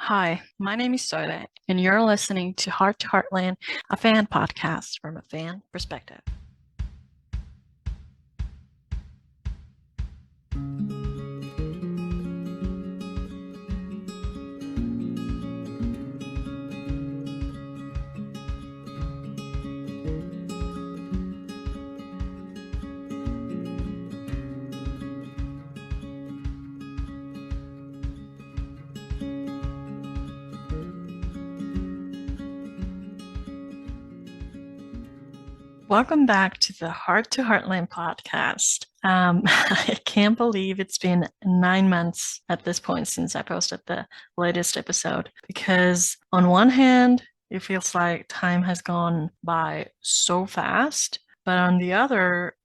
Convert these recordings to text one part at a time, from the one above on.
Hi, my name is Soile, and you're listening to Heart to Heartland, a fan podcast from a fan perspective. Welcome back to the Heart to Heartland podcast. I can't believe it's been 9 months at this point since I posted the latest episode because, on one hand, it feels like time has gone by so fast, but on the other,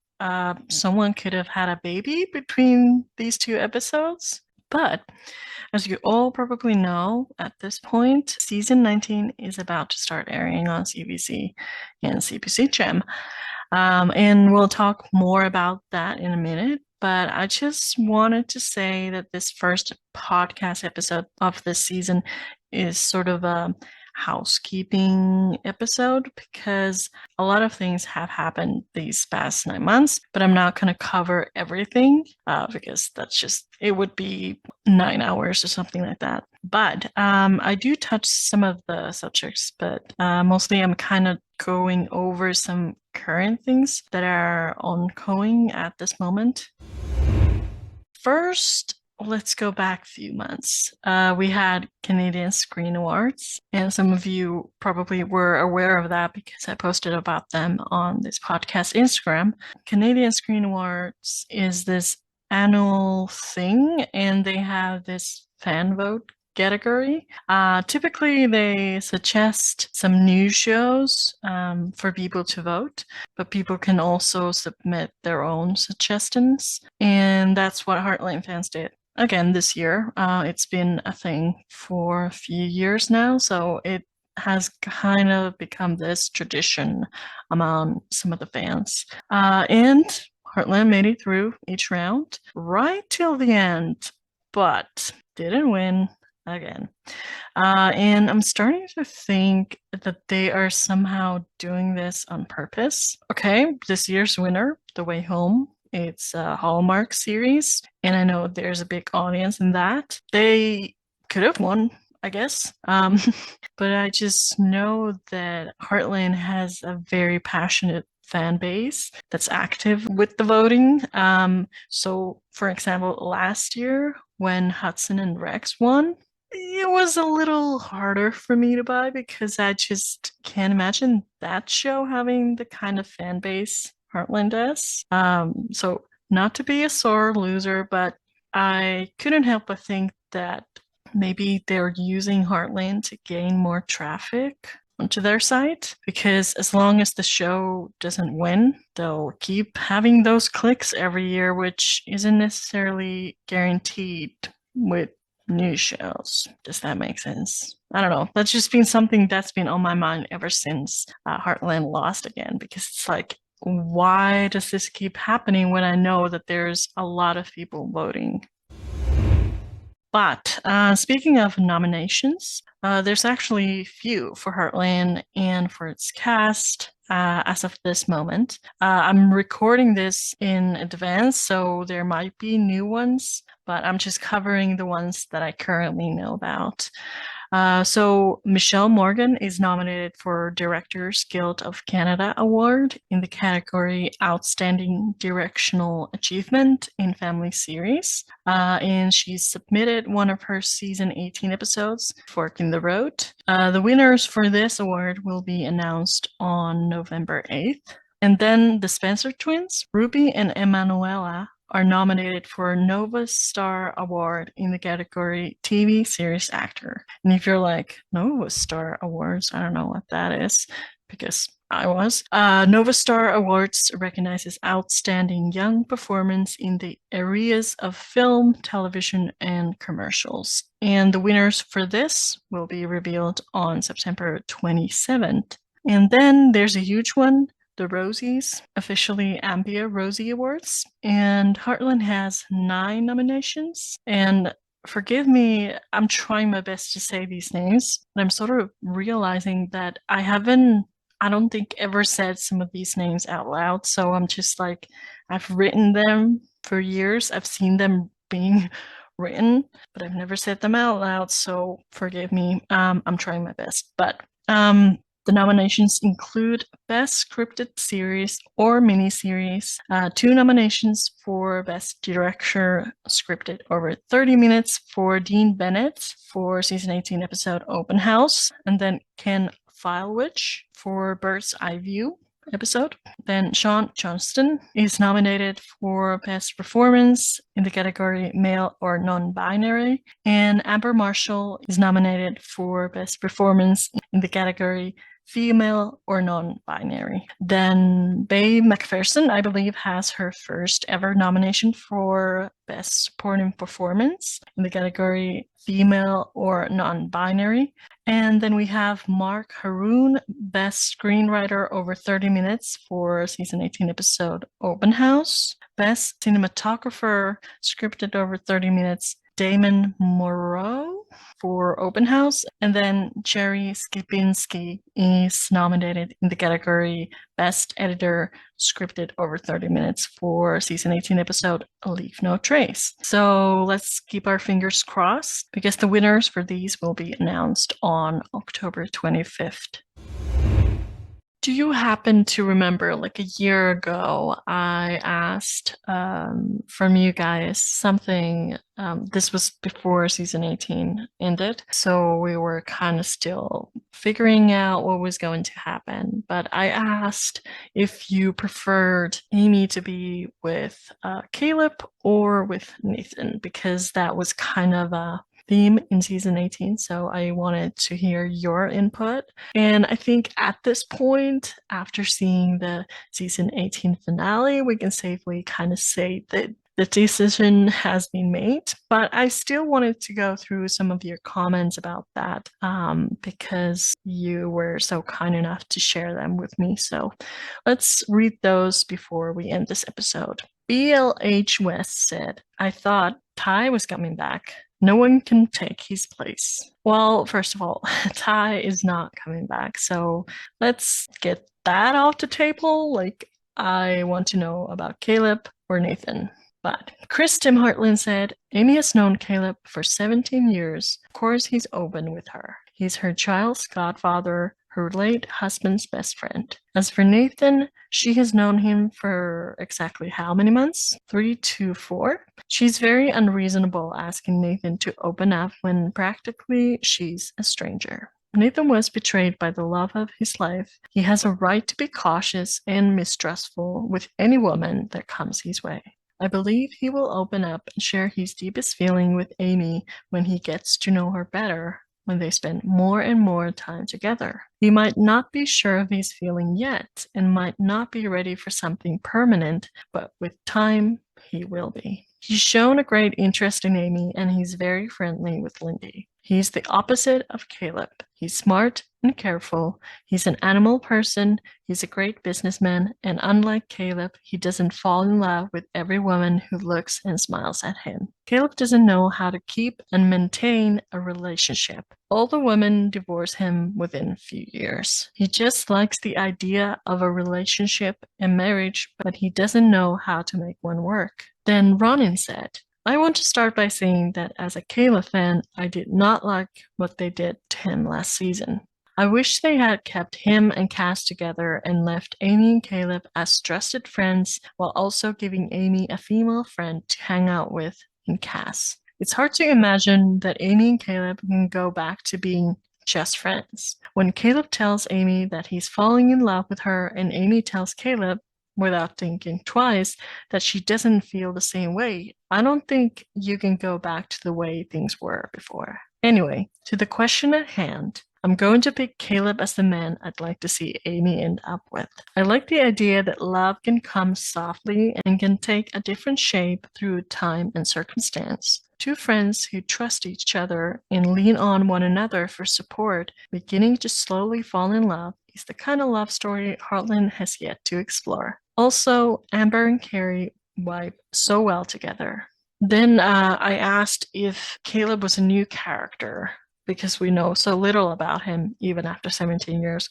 someone could have had a baby between these two episodes. But as you all probably know at this point, season 19 is about to start airing on CBC and CBC Gem. And we'll talk more about that in a minute. But I just wanted to say that this first podcast episode of this season is sort of a housekeeping episode because a lot of things have happened these past 9 months, but I'm not going to cover everything because it would be 9 hours or something like that. But I do touch some of the subjects, but mostly I'm kind of going over some current things that are ongoing at this moment. First, let's go back a few months. We had Canadian Screen Awards, and some of you probably were aware of that because I posted about them on this podcast Instagram. Canadian Screen Awards is this annual thing, and they have this fan vote category. Typically, they suggest some new shows for people to vote, but people can also submit their own suggestions, and that's what Heartland fans did again this year. It's been a thing for a few years now, so it has kind of become this tradition among some of the fans. And Heartland made it through each round right till the end, but didn't win again. And I'm starting to think that they are somehow doing this on purpose. Okay, this year's winner, The Way Home, it's a Hallmark series, and I know there's a big audience in that. They could have won, I guess. But I just know that Heartland has a very passionate fan base that's active with the voting. So, for example, last year when Hudson and Rex won, it was a little harder for me to buy because I just can't imagine that show having the kind of fan base Heartland does. So not to be a sore loser, but I couldn't help but think that maybe they're using Heartland to gain more traffic onto their site because as long as the show doesn't win, they'll keep having those clicks every year, which isn't necessarily guaranteed with new shows. Does that make sense? I don't know. That's just been something that's been on my mind ever since Heartland lost again because it's like, why does this keep happening when I know that there's a lot of people voting? But speaking of nominations, there's actually few for Heartland and for its cast as of this moment. I'm recording this in advance, so there might be new ones, but I'm just covering the ones that I currently know about. So Michelle Morgan is nominated for Directors Guild of Canada Award in the category Outstanding Directional Achievement in Family Series. And she submitted one of her season 18 episodes, Fork in the Road. The winners for this award will be announced on November 8th. And then the Spencer twins, Ruby and Emanuela, are nominated for Nova Star Award in the category TV Series Actor. And if you're like, Nova Star Awards, I don't know what that is, because I was. Nova Star Awards recognizes outstanding young performance in the areas of film, television, and commercials. And the winners for this will be revealed on September 27th. And then there's a huge one, the Rosies, officially Ambia Rosie Awards, and Heartland has 9 nominations, and forgive me, I'm trying my best to say these names, but I'm sort of realizing that I don't think ever said some of these names out loud. So I'm just like, I've written them for years. I've seen them being written, but I've never said them out loud. So forgive me. I'm trying my best. But the nominations include Best Scripted Series or Miniseries, 2 nominations for Best Director Scripted over 30 Minutes for Dean Bennett for Season 18 episode Open House, and then Ken Filewich for Bird's Eye View episode. Then Shaun Johnston is nominated for Best Performance in the category Male or Non-Binary, and Amber Marshall is nominated for Best Performance in the category Female or Non-Binary. Then Bay McPherson, I believe, has her first ever nomination for Best Supporting Performance in the category Female or Non-Binary. And then we have Mark Haroon, Best Screenwriter over 30 Minutes for Season 18 episode Open House. Best Cinematographer Scripted over 30 Minutes, Damon Moreau for Open House. And then Jerry Skibinski is nominated in the category Best Editor Scripted over 30 Minutes for Season 18 episode Leave No Trace. So let's keep our fingers crossed because the winners for these will be announced on October 25th. Do you happen to remember, like a year ago, I asked from you guys something, this was before season 18 ended, so we were kind of still figuring out what was going to happen, but I asked if you preferred Amy to be with Caleb or with Nathan, because that was kind of a theme in season 18, so I wanted to hear your input. And I think at this point, after seeing the season 18 finale, we can safely kind of say that the decision has been made, but I still wanted to go through some of your comments about that because you were so kind enough to share them with me. So let's read those before we end this episode. BLH West said, I thought Ty was coming back. No one can take his place. Well, first of all, Ty is not coming back, so let's get that off the table. Like, I want to know about Caleb or Nathan. But Chris Tim Heartland said, Amy has known Caleb for 17 years. Of course, he's open with her. He's her child's godfather, her late husband's best friend. As for Nathan, she has known him for exactly how many months? 3 to 4? She's very unreasonable asking Nathan to open up when practically she's a stranger. Nathan was betrayed by the love of his life. He has a right to be cautious and mistrustful with any woman that comes his way. I believe he will open up and share his deepest feeling with Amy when he gets to know her better, when they spend more and more time together. He might not be sure of his feeling yet and might not be ready for something permanent, but with time, he will be. He's shown a great interest in Amy and he's very friendly with Lindy. He's the opposite of Caleb. He's smart and careful. He's an animal person. He's a great businessman. And unlike Caleb, he doesn't fall in love with every woman who looks and smiles at him. Caleb doesn't know how to keep and maintain a relationship. All the women divorce him within a few years. He just likes the idea of a relationship and marriage, but he doesn't know how to make one work. Then Ronin said, I want to start by saying that as a Caleb fan, I did not like what they did to him last season. I wish they had kept him and Cass together and left Amy and Caleb as trusted friends while also giving Amy a female friend to hang out with in Cass. It's hard to imagine that Amy and Caleb can go back to being just friends. When Caleb tells Amy that he's falling in love with her and Amy tells Caleb, without thinking twice, that she doesn't feel the same way, I don't think you can go back to the way things were before. Anyway, to the question at hand, I'm going to pick Caleb as the man I'd like to see Amy end up with. I like the idea that love can come softly and can take a different shape through time and circumstance. Two friends who trust each other and lean on one another for support, beginning to slowly fall in love, is the kind of love story Heartland has yet to explore. Also, Amber and Carrie vibe so well together. Then I asked if Caleb was a new character because we know so little about him even after 17 years.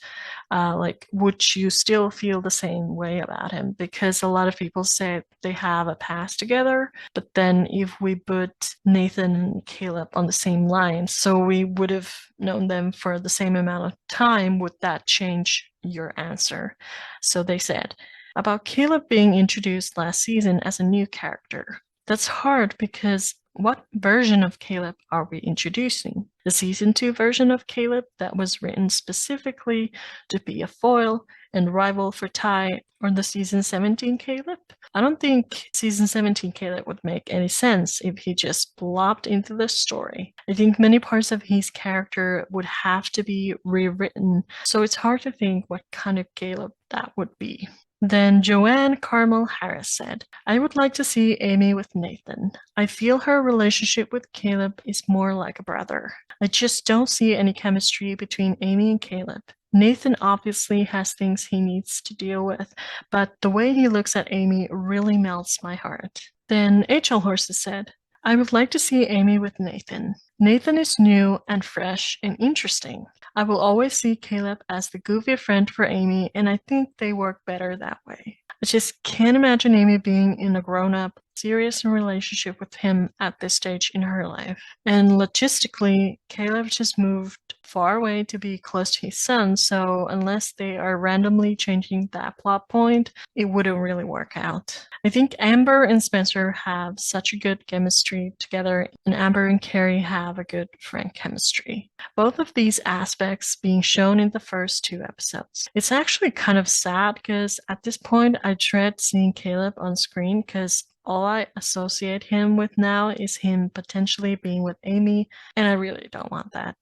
Would you still feel the same way about him? Because a lot of people say they have a past together, but then if we put Nathan and Caleb on the same line, so we would have known them for the same amount of time, would that change your answer? So they said, about Caleb being introduced last season as a new character. That's hard because what version of Caleb are we introducing? The season 2 version of Caleb that was written specifically to be a foil and rival for Ty, or the season 17 Caleb? I don't think season 17 Caleb would make any sense if he just blopped into the story. I think many parts of his character would have to be rewritten, so it's hard to think what kind of Caleb that would be. Then Joanne Carmel Harris said, I would like to see Amy with Nathan. I feel her relationship with Caleb is more like a brother. I just don't see any chemistry between Amy and Caleb. Nathan obviously has things he needs to deal with, but the way he looks at Amy really melts my heart. Then HL Horses said, I would like to see Amy with Nathan. Nathan is new and fresh and interesting. I will always see Caleb as the goofy friend for Amy, and I think they work better that way. I just can't imagine Amy being in a grown-up, serious relationship with him at this stage in her life. And logistically, Caleb just moved far away to be close to his son, so unless they are randomly changing that plot point, it wouldn't really work out. I think Amber and Spencer have such a good chemistry together, and Amber and Carrie have a good friend chemistry. Both of these aspects being shown in the first 2 episodes. It's actually kind of sad because at this point I dread seeing Caleb on screen because all I associate him with now is him potentially being with Amy, and I really don't want that.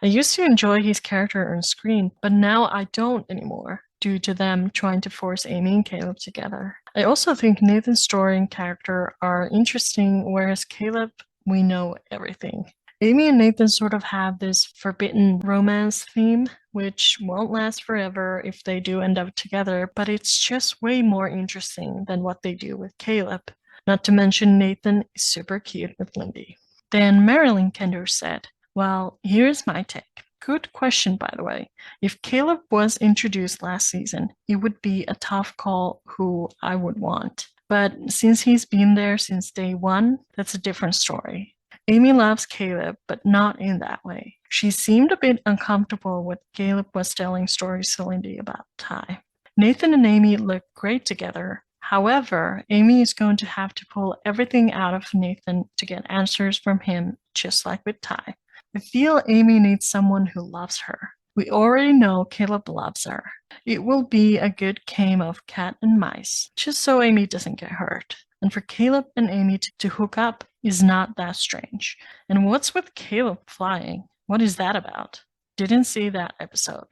I used to enjoy his character on screen, but now I don't anymore, due to them trying to force Amy and Caleb together. I also think Nathan's story and character are interesting, whereas Caleb, we know everything. Amy and Nathan sort of have this forbidden romance theme, which won't last forever if they do end up together, but it's just way more interesting than what they do with Caleb. Not to mention Nathan is super cute with Lindy. Then Marilyn Kender said, well, here's my take. Good question, by the way. If Caleb was introduced last season, it would be a tough call who I would want. But since he's been there since day 1, that's a different story. Amy loves Caleb, but not in that way. She seemed a bit uncomfortable when Caleb was telling stories to Lindy about Ty. Nathan and Amy look great together. However, Amy is going to have to pull everything out of Nathan to get answers from him, just like with Ty. I feel Amy needs someone who loves her. We already know Caleb loves her. It will be a good game of cat and mice, just so Amy doesn't get hurt. And for Caleb and Amy to hook up is not that strange. And what's with Caleb flying? What is that about? Didn't see that episode.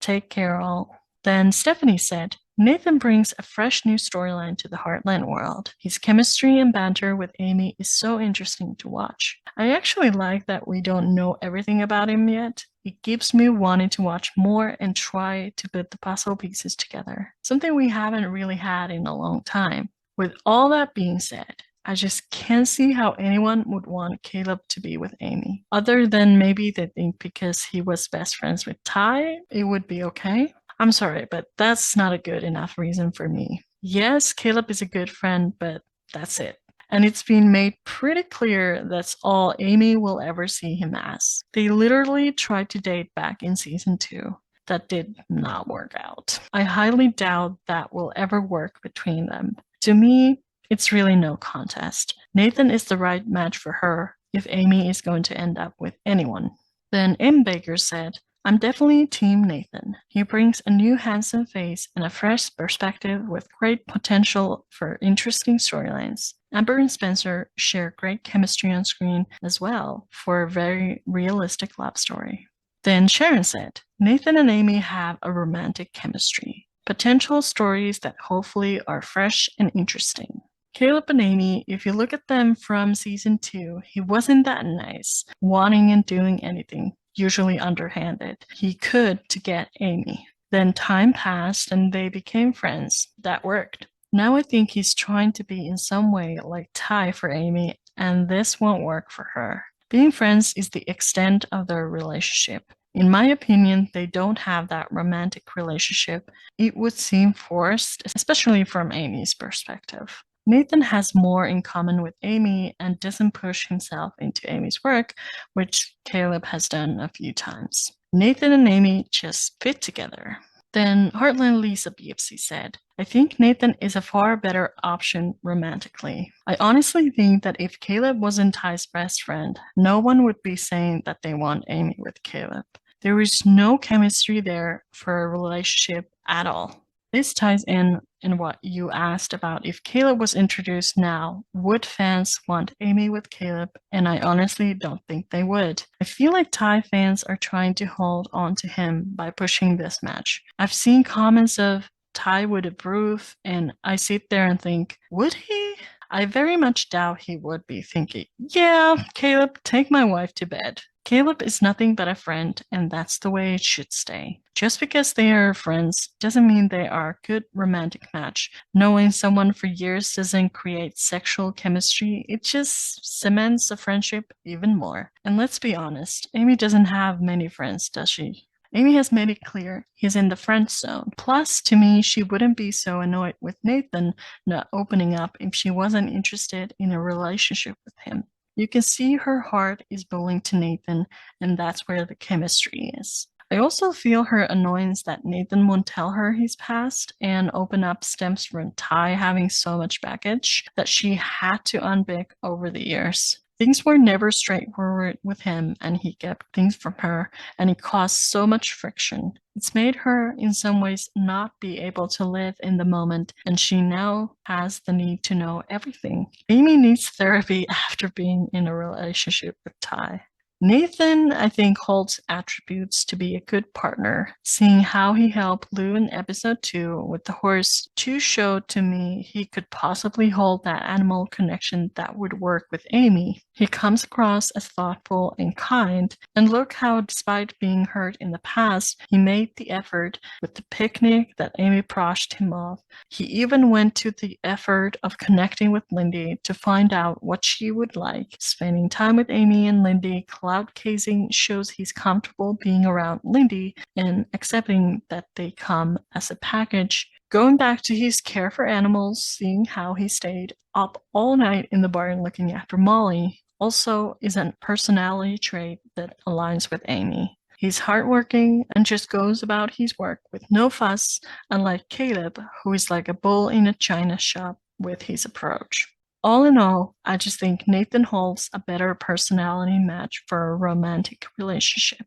Take care all. Then Stephanie said, Nathan brings a fresh new storyline to the Heartland world. His chemistry and banter with Amy is so interesting to watch. I actually like that we don't know everything about him yet. It keeps me wanting to watch more and try to put the puzzle pieces together, something we haven't really had in a long time. With all that being said, I just can't see how anyone would want Caleb to be with Amy. Other than maybe they think because he was best friends with Ty, it would be okay. I'm sorry, but that's not a good enough reason for me. Yes, Caleb is a good friend, but that's it. And it's been made pretty clear that's all Amy will ever see him as. They literally tried to date back in season 2. That did not work out. I highly doubt that will ever work between them. To me, it's really no contest. Nathan is the right match for her if Amy is going to end up with anyone. Then M. Baker said, I'm definitely Team Nathan. He brings a new handsome face and a fresh perspective with great potential for interesting storylines. Amber and Spencer share great chemistry on screen as well for a very realistic love story. Then Sharon said, Nathan and Amy have a romantic chemistry. Potential stories that hopefully are fresh and interesting. Caleb and Amy, if you look at them from season 2, he wasn't that nice, wanting and doing anything, usually underhanded. He could to get Amy. Then time passed and they became friends. That worked. Now I think he's trying to be in some way like Ty for Amy and this won't work for her. Being friends is the extent of their relationship. In my opinion, they don't have that romantic relationship. It would seem forced, especially from Amy's perspective. Nathan has more in common with Amy and doesn't push himself into Amy's work, which Caleb has done a few times. Nathan and Amy just fit together. Then Heartland Lisa Biepsy said, I think Nathan is a far better option romantically. I honestly think that if Caleb wasn't Ty's best friend, no one would be saying that they want Amy with Caleb. There is no chemistry there for a relationship at all. This ties in what you asked about if Caleb was introduced now, would fans want Amy with Caleb? And I honestly don't think they would. I feel like Ty fans are trying to hold on to him by pushing this match. I've seen comments of Ty would approve, and I sit there and think, would he? I very much doubt he would be thinking, yeah, Caleb, take my wife to bed. Caleb is nothing but a friend, and that's the way it should stay. Just because they are friends doesn't mean they are a good romantic match. Knowing someone for years doesn't create sexual chemistry, it just cements a friendship even more. And let's be honest, Amy doesn't have many friends, does she? Amy has made it clear he's in the friend zone. Plus, to me, she wouldn't be so annoyed with Nathan not opening up if she wasn't interested in a relationship with him. You can see her heart is belonging to Nathan, and that's where the chemistry is. I also feel her annoyance that Nathan won't tell her his past and open up stems from Ty having so much baggage that she had to unpick over the years. Things were never straightforward with him, and he kept things from her, and it caused so much friction. It's made her, in some ways, not be able to live in the moment, and she now has the need to know everything. Amy needs therapy after being in a relationship with Ty. Nathan, I think, holds attributes to be a good partner. Seeing how he helped Lou in episode 2 with the horse 2 showed to me he could possibly hold that animal connection that would work with Amy. He comes across as thoughtful and kind, and look how, despite being hurt in the past, he made the effort with the picnic that Amy brushed him off. He even went to the effort of connecting with Lindy to find out what she would like. Spending time with Amy and Lindy cloud casing shows he's comfortable being around Lindy and accepting that they come as a package. Going back to his care for animals, seeing how he stayed up all night in the barn looking after Molly also is a personality trait that aligns with Amy. He's hardworking and just goes about his work with no fuss, unlike Caleb, who is like a bull in a china shop with his approach. All in all, I just think Nathan holds a better personality match for a romantic relationship.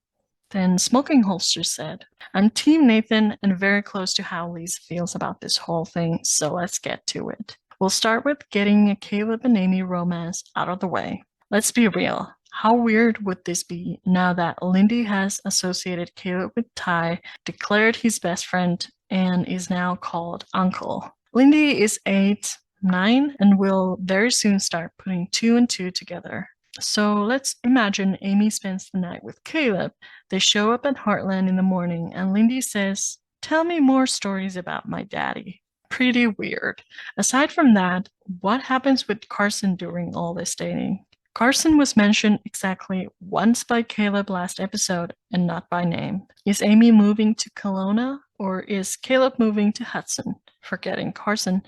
Then Smoking Holster said, I'm Team Nathan and very close to how Lisa feels about this whole thing, so let's get to it. We'll start with getting a Caleb and Amy romance out of the way. Let's be real. How weird would this be now that Lindy has associated Caleb with Ty, declared his best friend, and is now called Uncle? Lindy is 8, 9, and will very soon start putting 2 and 2 together. So let's imagine Amy spends the night with Caleb. They show up at Heartland in the morning, and Lindy says, tell me more stories about my daddy. Pretty weird. Aside from that, what happens with Carson during all this dating? Carson was mentioned exactly once by Caleb last episode and not by name. Is Amy moving to Kelowna or is Caleb moving to Hudson? Forgetting Carson.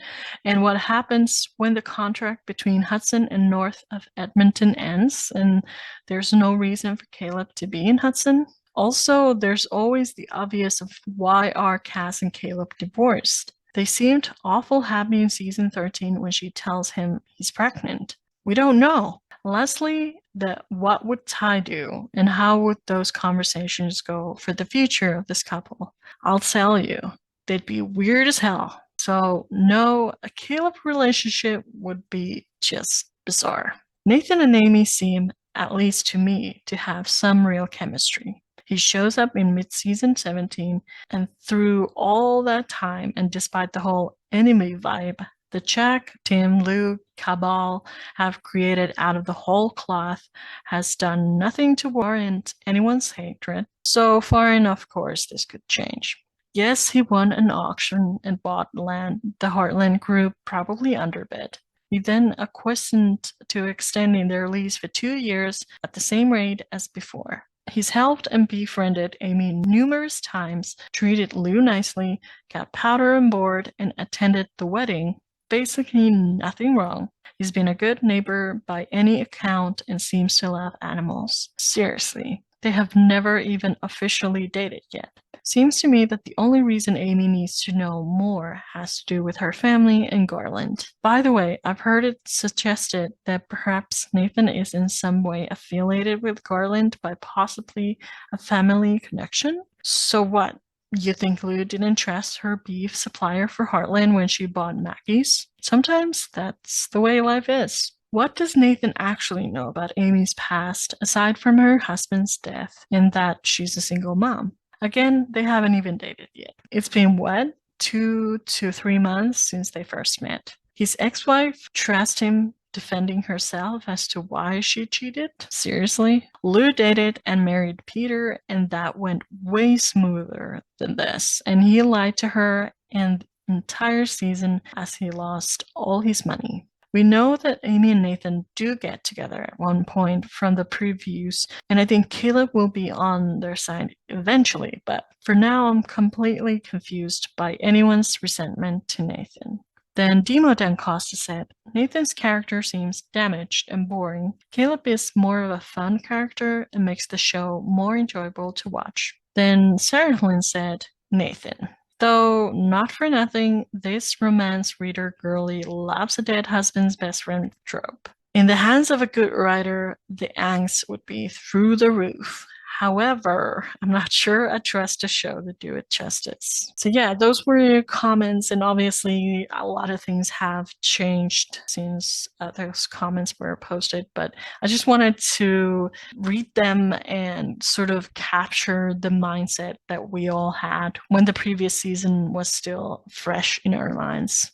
And what happens when the contract between Hudson and north of Edmonton ends and there's no reason for Caleb to be in Hudson? Also, there's always the obvious of why are Cass and Caleb divorced? They seemed awful happy in season 13 when she tells him he's pregnant. We don't know. Lastly, what would Ty do and how would those conversations go for the future of this couple? I'll tell you, they'd be weird as hell. So no, a Caleb relationship would be just bizarre. Nathan and Amy seem, at least to me, to have some real chemistry. He shows up in mid-season 17, and through all that time, and despite the whole enemy vibe, the Jack, Tim, Luke, cabal have created out of the whole cloth has done nothing to warrant anyone's hatred. So far enough, of course, this could change. Yes, he won an auction and bought land the Heartland group probably underbid. He then acquiesced to extending their lease for 2 years at the same rate as before. He's helped and befriended Amy numerous times, treated Lou nicely, got powder on board, and attended the wedding. Basically nothing wrong. He's been a good neighbor by any account and seems to love animals. Seriously, they have never even officially dated yet. Seems to me that the only reason Amy needs to know more has to do with her family and Garland. By the way, I've heard it suggested that perhaps Nathan is in some way affiliated with Garland by possibly a family connection. So what? You think Lou didn't trust her beef supplier for Heartland when she bought Mackey's? Sometimes that's the way life is. What does Nathan actually know about Amy's past, aside from her husband's death and that she's a single mom? Again, they haven't even dated yet. It's been, what, 2 to 3 months since they first met. His ex-wife trusts him defending herself as to why she cheated? Seriously? Lou dated and married Peter, and that went way smoother than this. And he lied to her and the entire season as he lost all his money. We know that Amy and Nathan do get together at one point from the previews, and I think Caleb will be on their side eventually, but for now I'm completely confused by anyone's resentment to Nathan. Then Demo Dan Costa said, Nathan's character seems damaged and boring. Caleb is more of a fun character and makes the show more enjoyable to watch. Then Sarah Flynn said, Nathan. Though not for nothing, this romance reader girly loves a dead husband's best friend trope. In the hands of a good writer, the angst would be through the roof. However, I'm not sure I trust a show to do it justice. So yeah, those were your comments, and obviously a lot of things have changed since those comments were posted, but I just wanted to read them and sort of capture the mindset that we all had when the previous season was still fresh in our minds.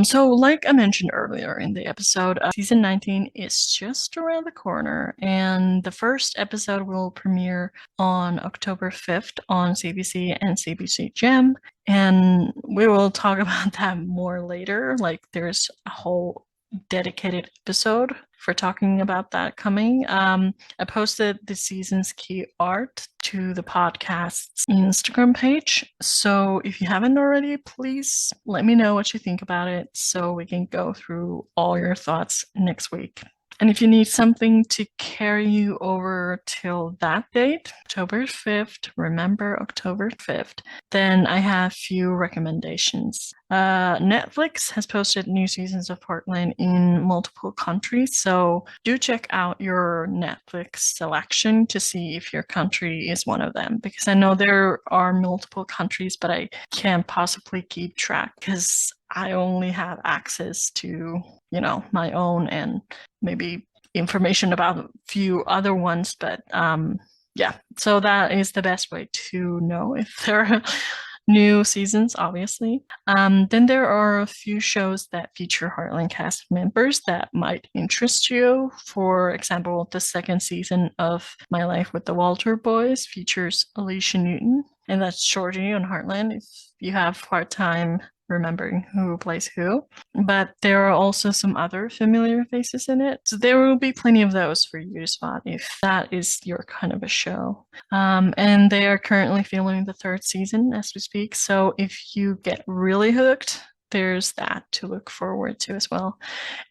So like I mentioned earlier in the episode, season 19 is just around the corner, and the first episode will premiere on October 5th on CBC and CBC Gem, and we will talk about that more later. Like there's a whole dedicated episode for talking about that coming. I posted the season's key art to the podcast's Instagram page. So if you haven't already, please let me know what you think about it so we can go through all your thoughts next week. And if you need something to carry you over till that date, October 5th, remember October 5th, then I have a few recommendations. Netflix has posted new seasons of Heartland in multiple countries, so do check out your Netflix selection to see if your country is one of them, because I know there are multiple countries, but I can't possibly keep track because I only have access to, my own and maybe information about a few other ones, but yeah, so that is the best way to know if there are new seasons, obviously. Then there are a few shows that feature Heartland cast members that might interest you. For example, the second season of My Life with the Walter Boys features Alisha Newton, and that's Shorty on Heartland if you have a hard time remembering who plays who. But there are also some other familiar faces in it. So there will be plenty of those for you to spot if that is your kind of a show. And they are currently filming the third season as we speak. So if you get really hooked, there's that to look forward to as well.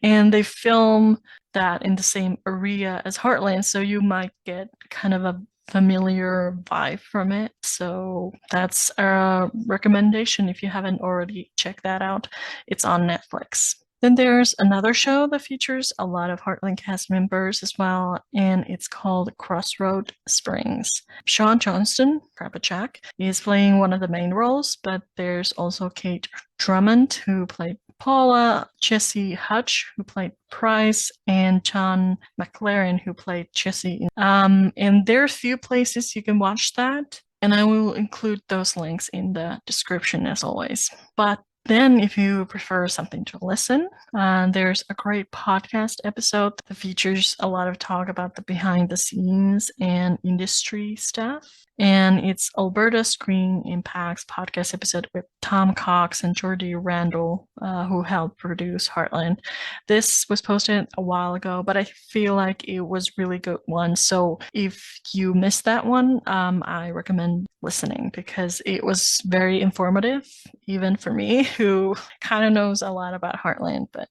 And they film that in the same area as Heartland, so you might get kind of a familiar vibe from it. So that's a recommendation if you haven't already checked that out. It's on Netflix. Then there's another show that features a lot of Heartland cast members as well, and it's called Crossroad Springs. Shaun Johnston, Jack, is playing one of the main roles, but there's also Kate Drummond, who played Paula, Jesse Hutch, who played Price, and John McLaren, who played Jesse. And there are a few places you can watch that, and I will include those links in the description as always. But Then, if you prefer something to listen, there's a great podcast episode that features a lot of talk about the behind the scenes and industry stuff. And it's Alberta Screen Impact's podcast episode with Tom Cox and Jordy Randall, who helped produce Heartland. This was posted a while ago, but I feel like it was really good one. So if you missed that one, I recommend listening because it was very informative, even for me, who kind of knows a lot about Heartland. But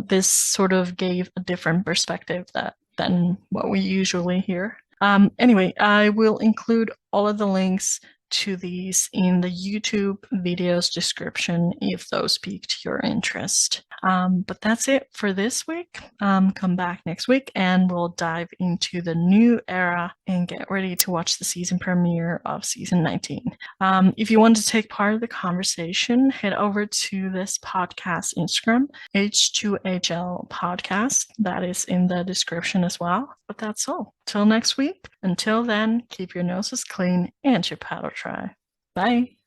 this sort of gave a different perspective than what we usually hear. Anyway, I will include all of the links to these in the YouTube video's description if those piqued your interest. But that's it for this week. Come back next week and we'll dive into the new era and get ready to watch the season premiere of season 19. If you want to take part of the conversation, head over to this podcast Instagram, H2HL Podcast. That is in the description as well. But that's all. Till next week. Until then, keep your noses clean and your paddle dry. Bye.